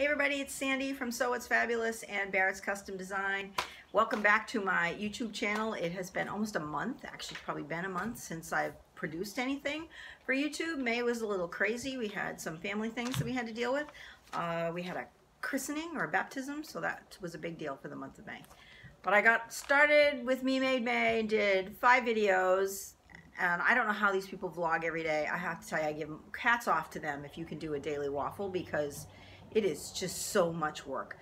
Hey everybody, it's Sandy from So It's Fabulous and Barrett's Custom Design. Welcome back to my YouTube channel. It has been almost a month, actually it's probably been a month since I've produced anything for YouTube. May was a little crazy. We had some family things that we had to deal with. We had a christening or a baptism, so that was a big deal for the month of May. But I got started with Me Made May, did 5 videos, and I don't know how these people vlog every day. I have to tell you, I give hats off to them if you can do a daily waffle, because it is just so much work.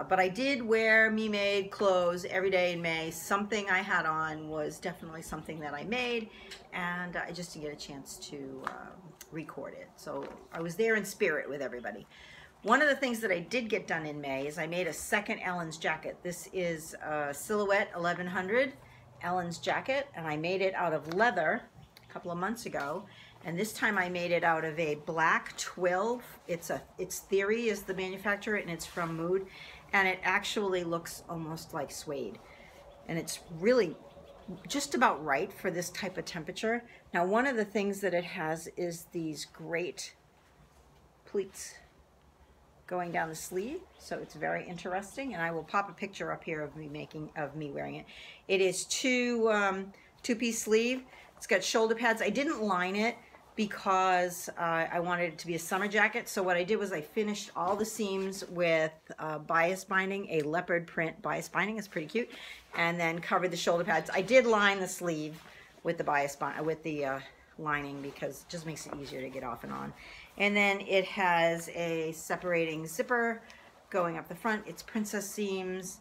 But I did wear Me Made clothes every day in May. Something I had on was definitely something that I made, and I just didn't get a chance to record it. So I was there in spirit with everybody. One of the things that I did get done in May is I made a second Ellen's jacket. This is a Silhouette 1100 Ellen's jacket, and I made it out of leather a couple of months ago. And this time I made it out of a black twill. It's Theory is the manufacturer, and it's from Mood. And it actually looks almost like suede. And it's really just about right for this type of temperature. Now, one of the things that it has is these great pleats going down the sleeve, so it's very interesting. And I will pop a picture up here of me wearing it. It is two-piece sleeve. It's got shoulder pads. I didn't line it because I wanted it to be a summer jacket. So what I did was I finished all the seams with bias binding, a leopard print bias binding. It's pretty cute, and then covered the shoulder pads. I did line the sleeve with the lining because it just makes it easier to get off and on. And then it has a separating zipper going up the front. It's princess seams.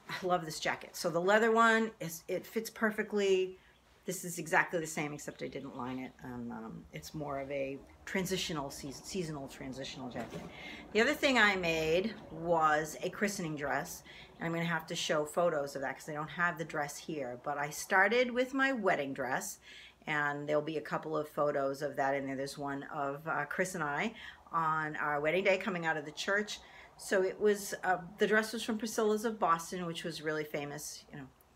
I love this jacket. So the leather one it fits perfectly. This is exactly the same, except I didn't line it. It's more of a transitional, seasonal transitional jacket. The other thing I made was a christening dress. And I'm gonna have to show photos of that because I don't have the dress here. But I started with my wedding dress, and there'll be a couple of photos of that in there. There's one of Chris and I on our wedding day coming out of the church. So it was, the dress was from Priscilla's of Boston, which was really famous,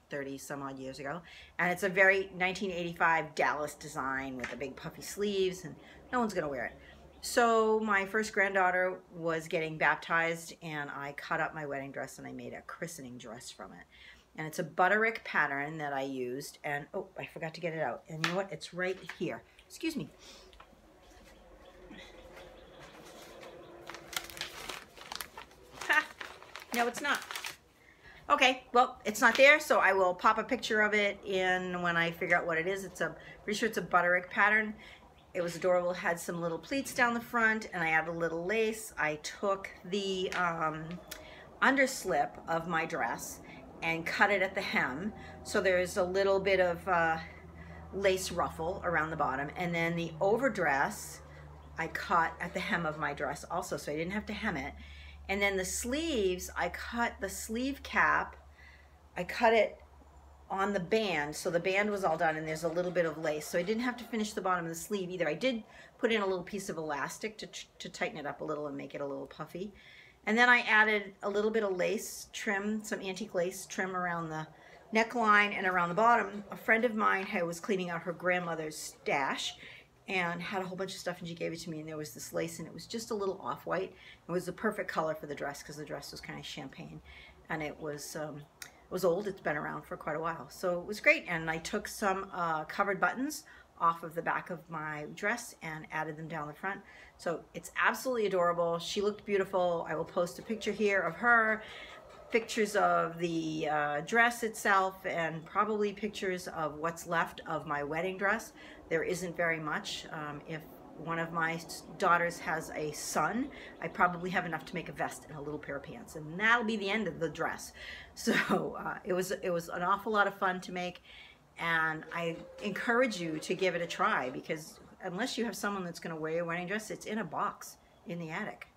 30 some odd years ago, and it's a very 1985 Dallas design with the big puffy sleeves, and no one's gonna wear it. So my first granddaughter was getting baptized, and I cut up my wedding dress and I made a christening dress from it. And it's a butterick pattern that I used, and oh, I forgot to get it out. And you know what? It's right here. Excuse me. Ha! No, it's not. Okay, well, it's not there, so I will pop a picture of it in when I figure out what it is. Pretty sure it's a butterick pattern. It was adorable. It had some little pleats down the front, and I added a little lace. I took the underslip of my dress and cut it at the hem, so there's a little bit of lace ruffle around the bottom. And then the overdress I cut at the hem of my dress also, so I didn't have to hem it. And then the sleeves, I cut the sleeve cap, I cut it on the band, so the band was all done, and there's a little bit of lace, so I didn't have to finish the bottom of the sleeve either. I did put in a little piece of elastic to tighten it up a little and make it a little puffy. And then I added a little bit of lace trim, some antique lace trim around the neckline and around the bottom. A friend of mine was cleaning out her grandmother's stash and had a whole bunch of stuff, and she gave it to me, and there was this lace, and it was just a little off-white. It was the perfect color for the dress because the dress was kind of champagne, and it was old. It's been around for quite a while, so it was great. And I took some covered buttons off of the back of my dress and added them down the front. So it's absolutely adorable. She looked beautiful. I will post a picture here of her, pictures of the dress itself, and probably pictures of what's left of my wedding dress. There isn't very much. If one of my daughters has a son, I probably have enough to make a vest and a little pair of pants, and that'll be the end of the dress. So it was an awful lot of fun to make, and I encourage you to give it a try, because unless you have someone that's going to wear your wedding dress, it's in a box in the attic.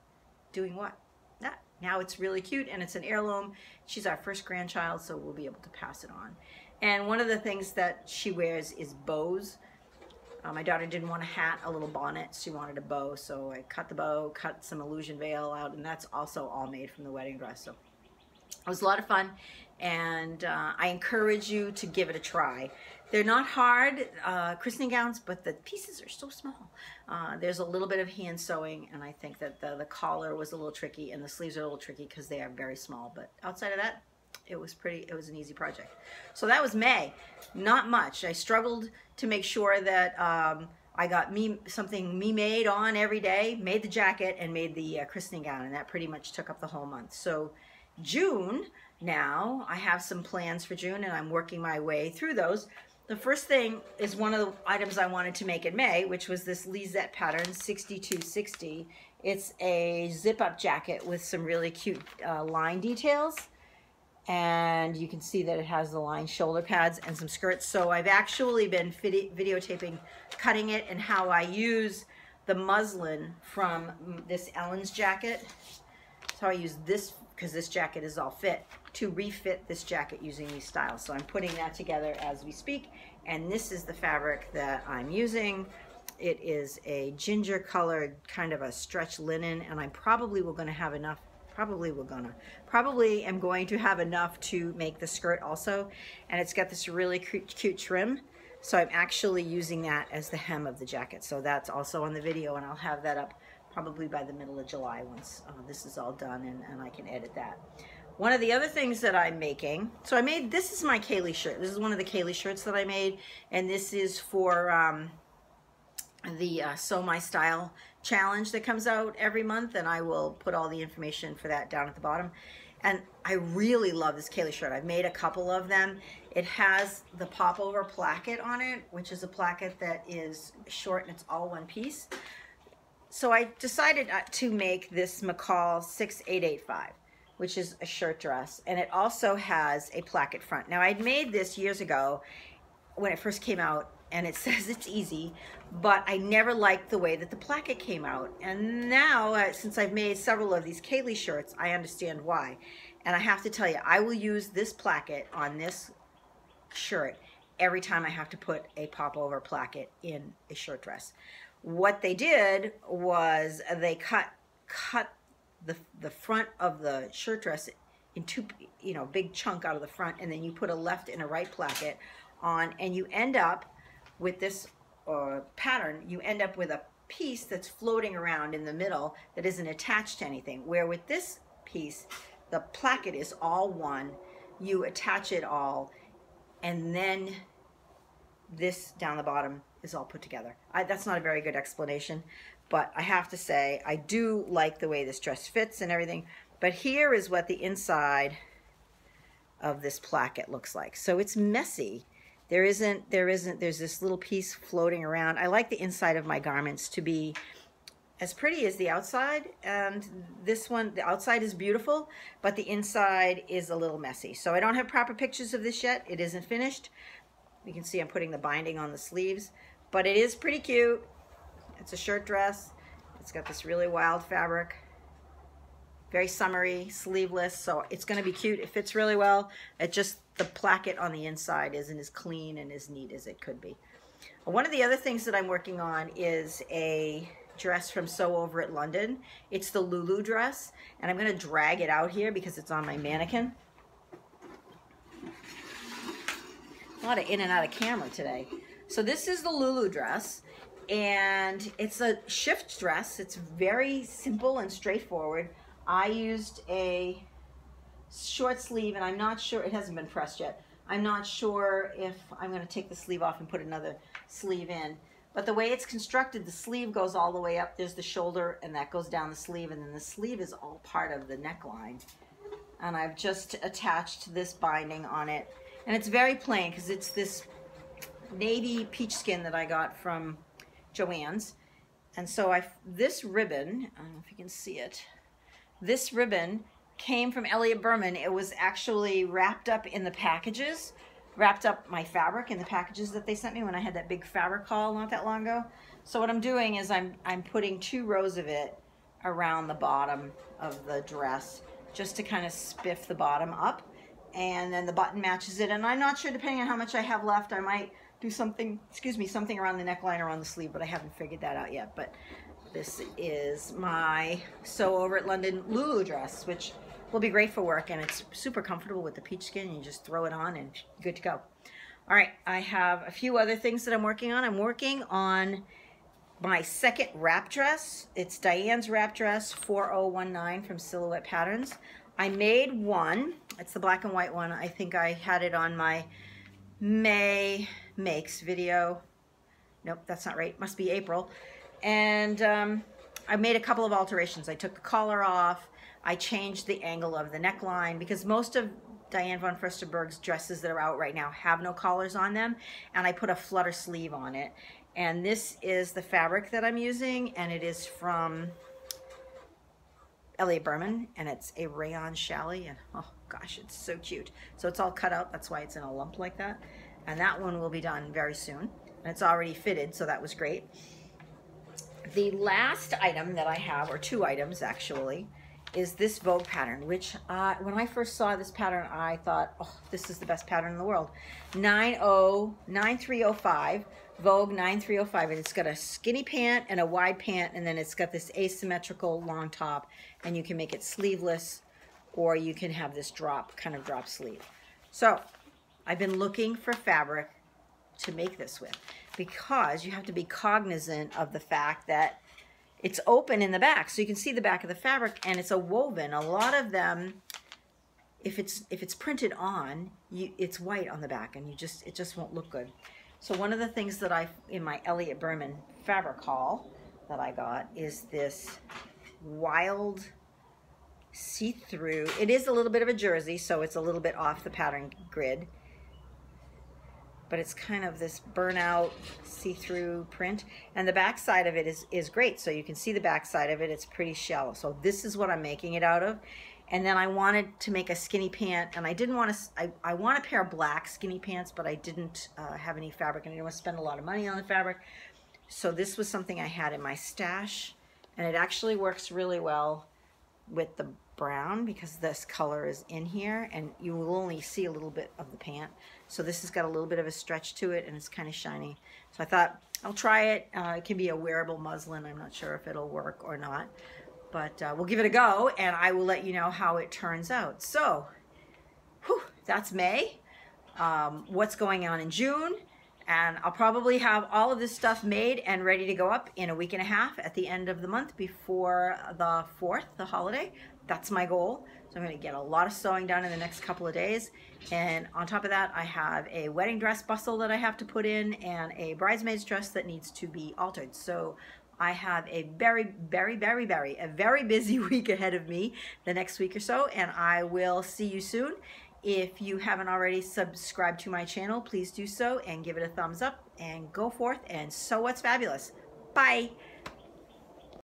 Doing what? That. Now it's really cute, and it's an heirloom. She's our first grandchild, so we'll be able to pass it on. And one of the things that she wears is bows. My daughter didn't want a hat, a little bonnet. She wanted a bow, so I cut the bow, cut some illusion veil out, and that's also all made from the wedding dress. So it was a lot of fun, and I encourage you to give it a try. They're not hard christening gowns, but the pieces are so small. There's a little bit of hand sewing, and I think that the collar was a little tricky, and the sleeves are a little tricky because they are very small. But outside of that, it was an easy project. So that was May. Not much. I struggled to make sure that I got something made on every day, made the jacket, and made the christening gown, and that pretty much took up the whole month. So June, now I have some plans for June, and I'm working my way through those. The first thing is one of the items I wanted to make in May, which was this Lisette pattern 6260. It's a zip-up jacket with some really cute line details, and you can see that it has the lined shoulder pads and some skirts. So I've actually been videotaping cutting it and how I use the muslin from this Ellen's jacket. So I use this, because this jacket is all fit, to refit this jacket using these styles. So I'm putting that together as we speak, and this is the fabric that I'm using. It is a ginger colored kind of a stretch linen, and I probably am going to have enough to make the skirt also, and it's got this really cute trim. So I'm actually using that as the hem of the jacket. So that's also on the video, and I'll have that up probably by the middle of July once this is all done, and I can edit that. One of the other things that I'm making, so this is my Kalle shirt. This is one of the Kalle shirts that I made, and this is for the Sew My Style challenge that comes out every month, and I will put all the information for that down at the bottom. And I really love this Kalle shirt. I've made a couple of them. It has the pop-over placket on it, which is a placket that is short and it's all one piece. So I decided to make this McCall 6885, which is a shirt dress, and it also has a placket front. Now, I'd made this years ago when it first came out, and it says it's easy, but I never liked the way that the placket came out. And now, since I've made several of these Kalle shirts, I understand why. And I have to tell you, I will use this placket on this shirt every time I have to put a pop-over placket in a shirt dress. What they did was they cut the front of the shirt dress in two, big chunk out of the front, and then you put a left and a right placket on, and you end up with this pattern, you end up with a piece that's floating around in the middle that isn't attached to anything, where with this piece, the placket is all one, you attach it all, and then this down the bottom is all put together. That's not a very good explanation, but I have to say I do like the way this dress fits and everything. But here is what the inside of this placket looks like. So it's messy. There's this little piece floating around. I like the inside of my garments to be as pretty as the outside, and this one, the outside is beautiful, but the inside is a little messy. So I don't have proper pictures of this yet. It isn't finished. You can see I'm putting the binding on the sleeves, but it is pretty cute. It's a shirt dress. It's got this really wild fabric, very summery, sleeveless, so it's going to be cute. It fits really well. The placket on the inside isn't as clean and as neat as it could be. One of the other things that I'm working on is a dress from Sew Over at London. It's the Lulu dress, and I'm going to drag it out here because it's on my mannequin. A lot of in and out of camera today. So this is the Lulu dress, and it's a shift dress. It's very simple and straightforward. I used a short sleeve, and I'm not sure, it hasn't been pressed yet. I'm not sure if I'm going to take the sleeve off and put another sleeve in. But the way it's constructed, the sleeve goes all the way up. There's the shoulder, and that goes down the sleeve, and then the sleeve is all part of the neckline. And I've just attached this binding on it. And it's very plain because it's this navy peach skin that I got from Joann's. And so this ribbon, I don't know if you can see it, this ribbon came from Elliott Berman. It was actually wrapped up in the packages, wrapped up my fabric in the packages that they sent me when I had that big fabric haul not that long ago. So what I'm doing is I'm putting 2 rows of it around the bottom of the dress just to kind of spiff the bottom up, and then the button matches it. And I'm not sure, depending on how much I have left, I might do something, something around the neckline or on the sleeve, but I haven't figured that out yet. But this is my Sew Over at London Lulu dress, which will be great for work, and it's super comfortable with the peach skin. You just throw it on and you're good to go. All right, I have a few other things that I'm working on. I'm working on my second wrap dress. It's Diane's wrap dress 4019 from Silhouette Patterns. I made one. It's the black and white one. I think I had it on my May Makes video. Nope, that's not right. Must be April. And I made a couple of alterations. I took the collar off. I changed the angle of the neckline because most of Diane von Furstenberg's dresses that are out right now have no collars on them, and I put a flutter sleeve on it. And this is the fabric that I'm using, and it is from Elliot Berman, and it's a rayon challis, and oh gosh, it's so cute. So it's all cut out, that's why it's in a lump like that. And that one will be done very soon. And it's already fitted, so that was great. The last item that I have, or two items actually, is this Vogue pattern, which when I first saw this pattern, I thought, oh, this is the best pattern in the world. 9305, Vogue 9305, and it's got a skinny pant and a wide pant, and then it's got this asymmetrical long top, and you can make it sleeveless, or you can have this drop sleeve. So I've been looking for fabric to make this with, because you have to be cognizant of the fact that it's open in the back, so you can see the back of the fabric, and it's a woven. A lot of them, if it's printed on, it's white on the back, and it just won't look good. So one of the things that in my Elliot Berman fabric haul that I got is this wild see-through. It is a little bit of a jersey, so it's a little bit off the pattern grid, but it's kind of this burnout see-through print, and the back side of it is great, so you can see the back side of it. It's pretty shallow. So this is what I'm making it out of. And then I wanted to make a skinny pant, and I didn't want to, I want a pair of black skinny pants, but I didn't have any fabric, and I didn't want to spend a lot of money on the fabric. So this was something I had in my stash, and it actually works really well with the brown because this color is in here, and you will only see a little bit of the pant. So this has got a little bit of a stretch to it, and it's kind of shiny. So I thought I'll try it. It can be a wearable muslin. I'm not sure if it'll work or not, but we'll give it a go, and I will let you know how it turns out. So whew, that's May. What's going on in June? And I'll probably have all of this stuff made and ready to go up in a week and a half at the end of the month before the 4th, the holiday. That's my goal. So I'm going to get a lot of sewing done in the next couple of days. And on top of that, I have a wedding dress bustle that I have to put in and a bridesmaid's dress that needs to be altered. So I have a very busy week ahead of me the next week or so, and I will see you soon. If you haven't already subscribed to my channel, please do so and give it a thumbs up, and go forth and sew what's fabulous. Bye.